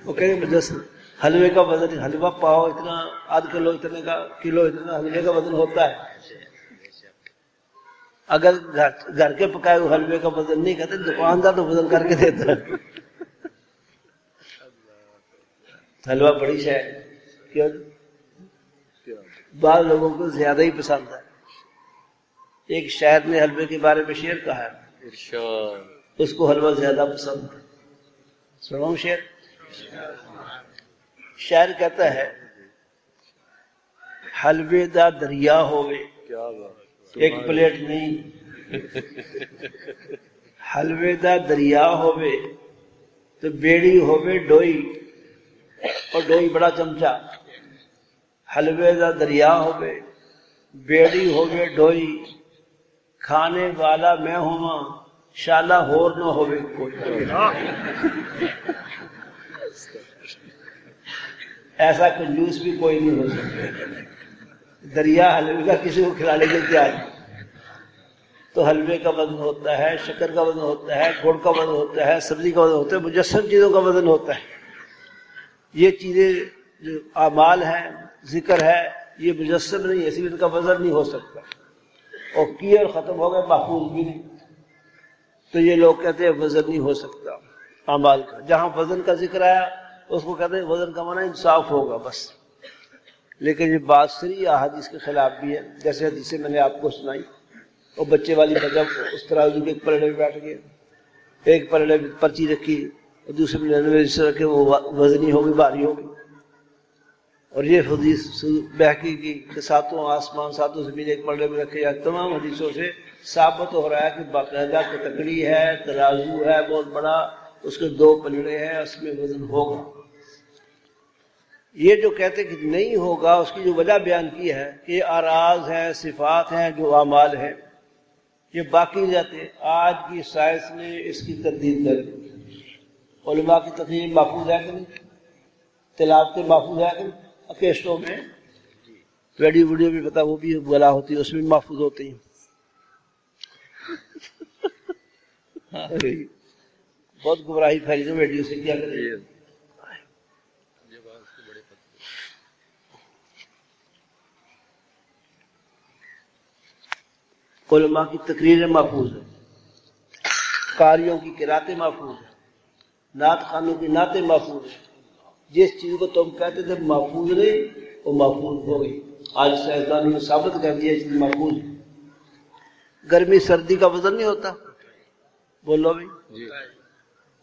وہ کہتے ہیں مجسم حلوے کا وزن، حلوہ پاؤ اتنا، آدھ کلو اتنے کا، کلو اتنا حلوے کا وزن ہوتا ہے۔ اگر گھر کے پکائے ہوئے حلوے کا وزن نہیں کہتے، دکاندار تو وزن کر کے دیتا ہے۔ حلوہ بڑی شے ہے، کیوں؟ بعض لوگوں کو زیادہ ہی پسند ہے۔ ایک شاعر نے حلوے کے بارے میں شعر کہا ہے، اس کو حلوہ زیادہ پسند ہے۔ سناؤں شعر؟ شاعر کہتا ہے، حلوے دا دریا ہوئے، ایک پلیٹ نہیں، حلوے دا دریا ہوئے تو بیڑی ہوئے ڈوئی، اور ڈوئی بڑا چمچا۔ حلوے دا دریا ہوئے، بیڑی ہوئے ڈوئی، کھانے والا میں ہوا، شالا ہور نہ ہوئے کوئی۔ ایسا کنجوس بھی کوئی نہیں ہو سکتا۔ دریا حلوے کا کسی کو کھلانے کے کیا ہے؟ تو حلوے کا وزن ہوتا ہے، شکر کا وزن ہوتا ہے، گڑ کا وزن ہوتا ہے، سبزی کا وزن ہوتا ہے، مجسم چیزوں کا وزن ہوتا ہے۔ یہ چیزیں جو اعمال ہیں، ذکر ہے، یہ مجسم نہیں ہے، اس لیے ان کا وزن نہیں ہو سکتا، اور کیے اور ختم ہو گئے، محفوظ بھی نہیں۔ تو یہ لوگ کہتے ہیں وزن نہیں ہو سکتا اعمال کا۔ جہاں وزن کا ذکر آیا اس کو کہتے ہیں وزن کا معنی انصاف ہوگا بس۔ لیکن یہ بات صریح احادیث کے خلاف بھی ہے، جیسے حدیثیں میں نے آپ کو سنائی، اور بچے والی مذہب اس طرح کے ایک پلڑے میں بیٹھ گئے، ایک پلڑے میں پرچی رکھی اور دوسرے پلڑے میں اس طرح کہ وہ وزنی ہوگی، بھاری ہوگی۔ اور یہ حدیث بہقی کی کہ ساتوں آسمان ساتوں زمین ایک پلڑے میں رکھے جائے، تمام حدیثوں سے ثابت ہو رہا ہے کہ باقاعدہ تکڑی ہے، ترازو ہے بہت بڑا، اس کے 2 پلڑے ہیں، اس میں وزن ہوگا۔ یہ جو کہتے ہیں کہ نہیں ہوگا، اس کی جو وجہ بیان کی ہے کہ اعراض ہیں، صفات ہیں، جو اعمال ہیں، یہ باقی جاتے ہیں۔ آج کی سائنس نے اس کی تردید کر دی۔ علماء کی تقریر محفوظ ہے کہ نہیں؟ تلاوتیں محفوظ ہے کہ نہیں؟ کیسٹوں میں ویڈیو بھی پتا، وہ بھی بلا ہوتی ہے، اس میں محفوظ ہوتی ہیں۔ بہت گمراہی پھیلی ہے ویڈیو سے، کیا کریں؟ علماء کی تقریریں محفوظ ہیں، قاریوں کی قراتیں محفوظ ہیں، نعت خوانوں کی نعتیں محفوظ ہیں۔ جس چیز کو تم کہتے تھے محفوظ نہیں، وہ محفوظ ہو گئی۔ آج سائنسدانوں نے ثابت کر دیا چیز محفوظ ہے۔ گرمی سردی کا وزن نہیں ہوتا، بولو بھائی جی۔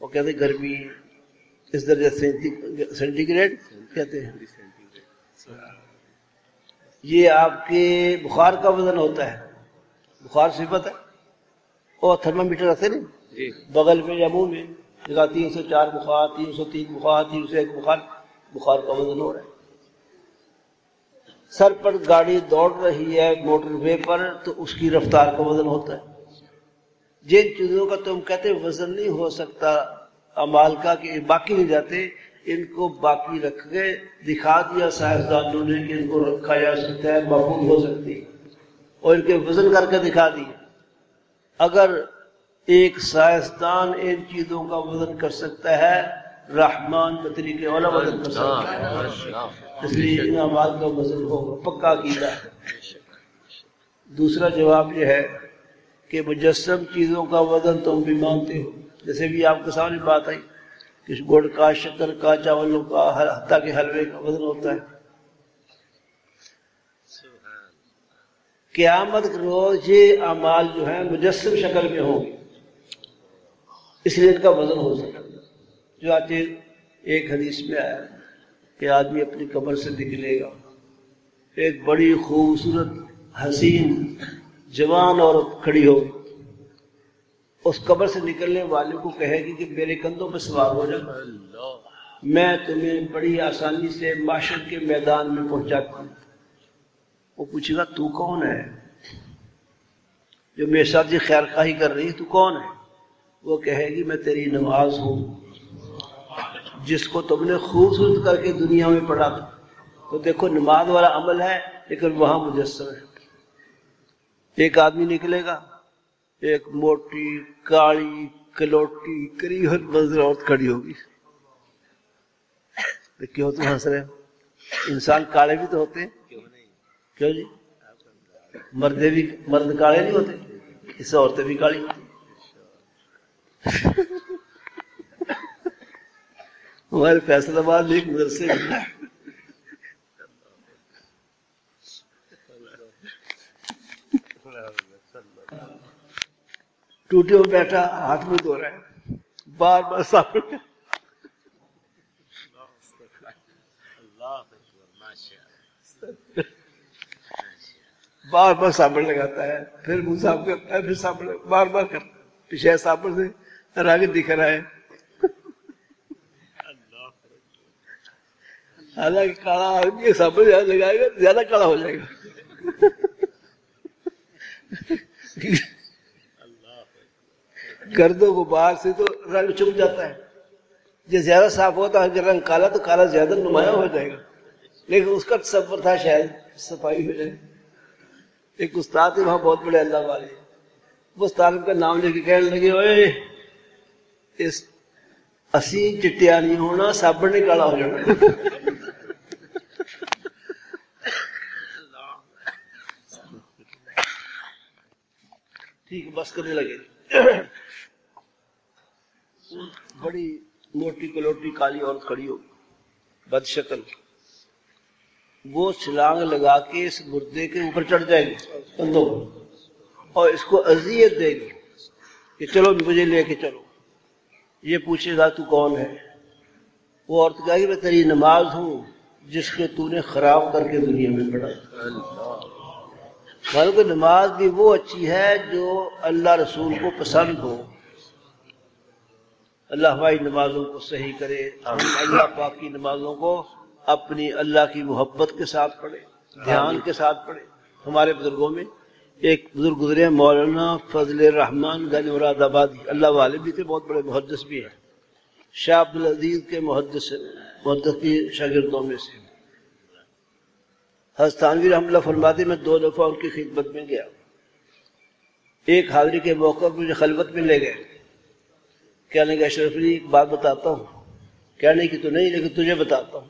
وہ کہتے ہیں گرمی اس درجے سینٹی گریڈ کہتے ہیں۔ یہ آپ کے بخار کا وزن ہوتا ہے، بخار صفت ہے، اور تھرمامیٹر رکھتے نہیں بغل میں یا منہ میں، جگہ 304 بخار، 303 بخار، 301 بخار، بخار کا وزن ہو رہا ہے۔ سر پر گاڑی دوڑ رہی ہے موٹر وے پر، تو اس کی رفتار کا وزن ہوتا ہے۔ جن چیزوں کا تم کہتے وزن نہیں ہو سکتا اعمال کا، کہ باقی نہیں جاتے، ان کو باقی رکھ کے دکھا دیا سائنسدانوں نے کہ ان کو رکھا جا سکتا ہے، محفوظ ہو سکتی ہے، اور ان کے وزن کر کے دکھا دیا۔ اگر ایک سائنسدان ان چیزوں کا وزن کر سکتا ہے، رحمان بطریقے والا وزن کر سکتا ہے، اس لیے ان اعمال کا وزن ہوگا، پکا عقیدہ ہے۔ دوسرا جواب یہ ہے کہ مجسم چیزوں کا وزن تم بھی مانتے ہو، جیسے بھی آپ کے سامنے بات آئی کہ گڑ کا، شکر کا، چاولوں کا، حتیٰ کہ حلوے کا وزن ہوتا ہے۔ قیامت کے روز یہ اعمال جو ہیں مجسم شکل میں ہوں گے، اس لیے ان کا وزن ہو سکتا ہے۔ جو آتے ایک حدیث میں آیا کہ آدمی اپنی قبر سے نکلے گا ایک بڑی خوبصورت حسین جوان عورت کھڑی ہو، اس قبر سے نکلنے والے کو کہے گی کہ میرے کندھوں پہ سوار ہو جا، میں تمہیں بڑی آسانی سے معاشر کے میدان میں پہنچاتا ہوں۔ وہ پوچھے گا تو کون ہے جو میرے ساتھ یہ خیر خواہی کر رہی ہے، تو کون ہے؟ وہ کہے گی میں تیری نماز ہوں جس کو تم نے خوبصورت کر کے دنیا میں پڑھا تھا۔ تو دیکھو نماز والا عمل ہے لیکن وہاں مجسم ہے۔ ایک آدمی نکلے گا، ایک موٹی کالی کلوٹی کریہن منظر عورت کھڑی ہوگی۔ کیوں تم ہنس رہے ہو؟ انسان کالے بھی تو ہوتے ہیں، کیوں جی؟ مرد کالے نہیں ہوتے، اس سے عورتیں بھی کالی ہوتی۔ ہمارے فیصل آباد میں ایک مدرسے ٹوٹے میں بیٹھا ہاتھ میں دھو رہا ہے، بار بار صابن بار بار صابن لگاتا ہے، پھر منہ صاف کرتا ہے، پھر صابن بار بار کرتا ہے، پیچھے صابن سے آگے دکھ رہا ہے۔ حالانکہ کالا آدمی صابن زیادہ لگائے گا زیادہ کالا ہو جائے گا۔ گردوں کو باہر سے تو رنگ چھپ جاتا ہے، جو زیادہ صاف ہوتا ہے اگر رنگ کالا تو کالا زیادہ نمایاں ہو جائے گا، لیکن اس کا تصور تھا شاید صفائی ہو جائے۔ ایک استاد تھے وہاں بہت بڑے اللہ والے، وہ استاد کا نام لے کے کہنے لگے اوئے اس اسی چٹیا نہیں ہونا، صابن نے کالا ہو جانا۔ ٹھیک ہے بس کرنے لگے۔ بڑی موٹی کلوٹی کالی عورت کھڑی ہوگی، بد شکل، وہ چھلانگ لگا کے اس مردے کے اوپر چڑھ جائے گی کندھوں پر اور اس کو اذیت دے گی کہ چلو مجھے لے کے چلو۔ یہ پوچھے گا تو کون ہے؟ وہ عورت کہے گی میں تیری نماز ہوں جس کو تو نے خراب کر کے دنیا میں پڑھا۔ معلوم کہ نماز بھی وہ اچھی ہے جو اللہ رسول کو پسند ہو۔ اللہ ہماری نمازوں کو صحیح کرے، ہم اللہ پاک کی نمازوں کو اپنی اللہ کی محبت کے ساتھ پڑھے، دھیان کے ساتھ پڑھے۔ ہمارے بزرگوں میں ایک بزرگ گزرے مولانا فضل الرحمان گنج مراد آبادی، اللہ والے بھی تھے، بہت بڑے محدث بھی ہیں، شاہ عبدالعزیز کے محدث کی شاگردوں میں سے۔ حضرت تھانوی رحمۃ اللہ فرماتے میں 2 دفعہ ان کی خدمت میں گیا۔ ایک حاضری کے موقع پر مجھے خلوت میں لے گئے، کہنے کہ اشرف علی ایک بات بتاتا ہوں، کہنے کی تو نہیں لیکن تجھے بتاتا ہوں۔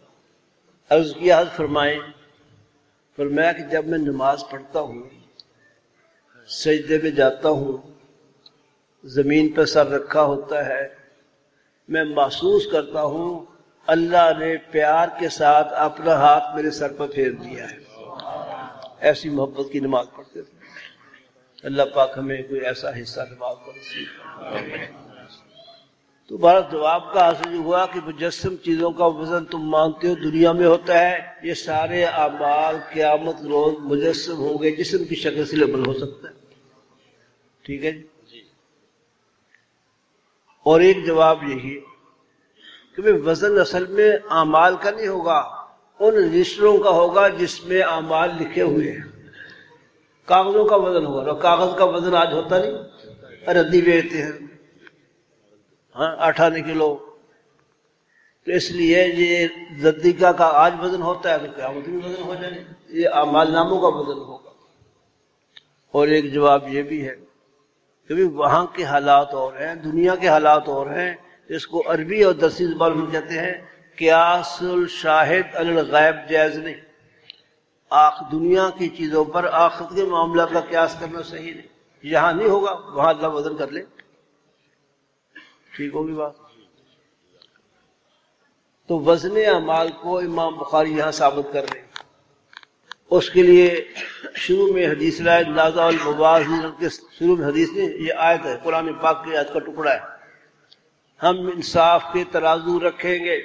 عرض کیا حضرت فرمائیں؟ فرمایا کہ جب میں نماز پڑھتا ہوں، سجدے میں جاتا ہوں، زمین پر سر رکھا ہوتا ہے، میں محسوس کرتا ہوں اللہ نے پیار کے ساتھ اپنا ہاتھ میرے سر پر پھیر دیا ہے۔ ایسی محبت کی نماز پڑھتے تھے۔ اللہ پاک ہمیں کوئی ایسا حصہ نماز کو نصیب فرمائے۔ تو بارہ جواب کا حاصل ہوا کہ مجسم چیزوں کا وزن تم مانتے ہو دنیا میں ہوتا ہے، یہ سارے اعمال قیامت روز مجسم ہوں گے، جسم کی شکل سے لیبل ہو سکتا ہے۔ ٹھیک ہے جی؟ اور ایک جواب یہی کہ وزن اصل میں اعمال کا نہیں ہوگا، ان رجسٹروں کا ہوگا جس میں اعمال لکھے ہوئے ہیں۔ کاغذوں کا وزن ہوگا، اور کاغذ کا وزن آج ہوتا نہیں، ردی بیچتے ہیں 8 کلو، تو اس لیے یہ زدی کا آج وزن ہوتا ہے تو قیامت بھی وزن ہو جائے، یہ اعمال ناموں کا وزن ہوگا۔ اور ایک جواب یہ بھی ہے کہ وہاں کے حالات اور ہیں، دنیا کے حالات اور ہیں، اس کو عربی اور درسی زبان میں کہتے ہیں قیاس الشاہد علی الغیب جائز نہیں۔ دنیا کی چیزوں پر آخرت کے معاملات کا قیاس کرنا صحیح نہیں، یہاں نہیں ہوگا، وہاں اللہ وزن کر لے۔ ٹھیک ہوگی بات؟ تو وزن اعمال کو امام بخاری یہاں ثابت کر رہے ہیں۔ اس کے لیے شروع میں حدیث لائے نازع المباذلین کے شروع میں حدیث نہیں، یہ آیت ہے، قرآن پاک کی آیت کا ٹکڑا ہے۔ ہم انصاف کے ترازو رکھیں گے،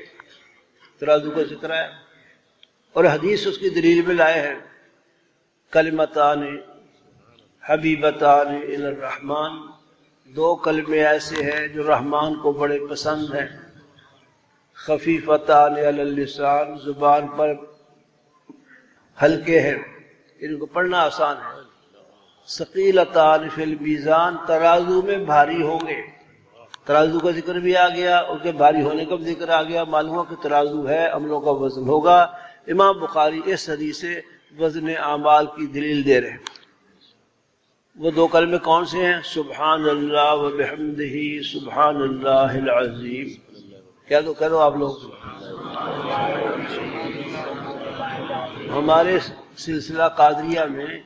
ترازو کا ذکر ہے، اور حدیث اس کی دلیل میں لائے ہیں کلمتان حبیبتان الی الرحمن، دو کلمے ایسے ہیں جو رحمان کو بڑے پسند ہیں، خفیفتان علی اللسان، زبان پر ہلکے ہیں، ان کو پڑھنا آسان ہے، ثقیلتان فی المیزان، ترازو میں بھاری ہوں گے، ترازو کا ذکر بھی آ گیا، ان کے بھاری ہونے کا بھی ذکر آ گیا، معلوم ہو کہ ترازو ہے، عملوں کا وزن ہوگا۔ امام بخاری اس حدیث سے وزن اعمال کی دلیل دے رہے ہیں۔ وہ دو کلمے کون سے ہیں؟ سبحان اللہ و بحمدہ سبحان اللہ العظیم، کیا تو کرو آپ لوگ۔ ہمارے سلسلہ قادریہ میں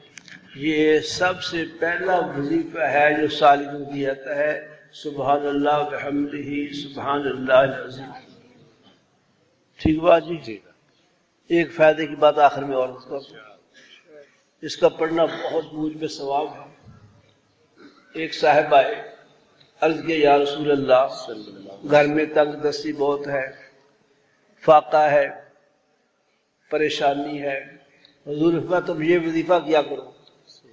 یہ سب سے پہلا وظیفہ ہے جو سالک کو دیا جاتا ہے، سبحان اللہ و بحمدہ سبحان اللہ العظیم۔ ٹھیک بات جی؟ ایک فائدے کی بات آخر میں اور اس کا پڑھنا بہت موجب ثواب ہے۔ ایک صاحب آئے، عرض کیا یا رسول اللہ، گھر میں تنگ دستی بہت ہے، فاقہ ہے، پریشانی ہے، حضور فرمایا تم یہ وظیفہ کیا کرو،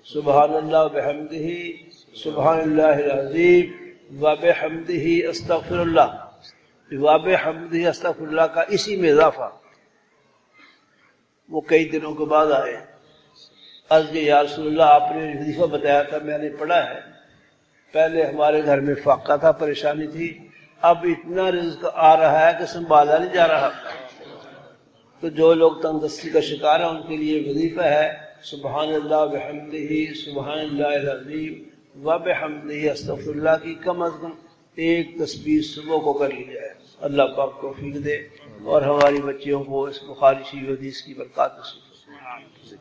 سبحان اللہ و بحمدہ سبحان اللہ العظیم و بحمدہ استغفر اللہ، و بحمدہ استغفر اللہ کا اسی میں اضافہ۔ وہ کئی دنوں کے بعد آئے، عرض کہ یا رسول اللہ آپ نے وظیفہ بتایا تھا، میں نے پڑھا ہے، پہلے ہمارے گھر میں فاقہ تھا، پریشانی تھی، اب اتنا رزق آ رہا ہے کہ سنبھالا نہیں جا رہا۔ تو جو لوگ تندرستی کا شکار ہیں ان کے لیے وظیفہ ہے سبحان اللہ بحمدہ سبحان اللہ العظیم و بحمدہ استغفر اللہ کی کم از کم ایک تسبیح صبح کو کر لی جائے۔ اللہ پاک توفیق دے اور ہماری بچیوں کو اس بخاری شریف حدیث کی برکات نصیب۔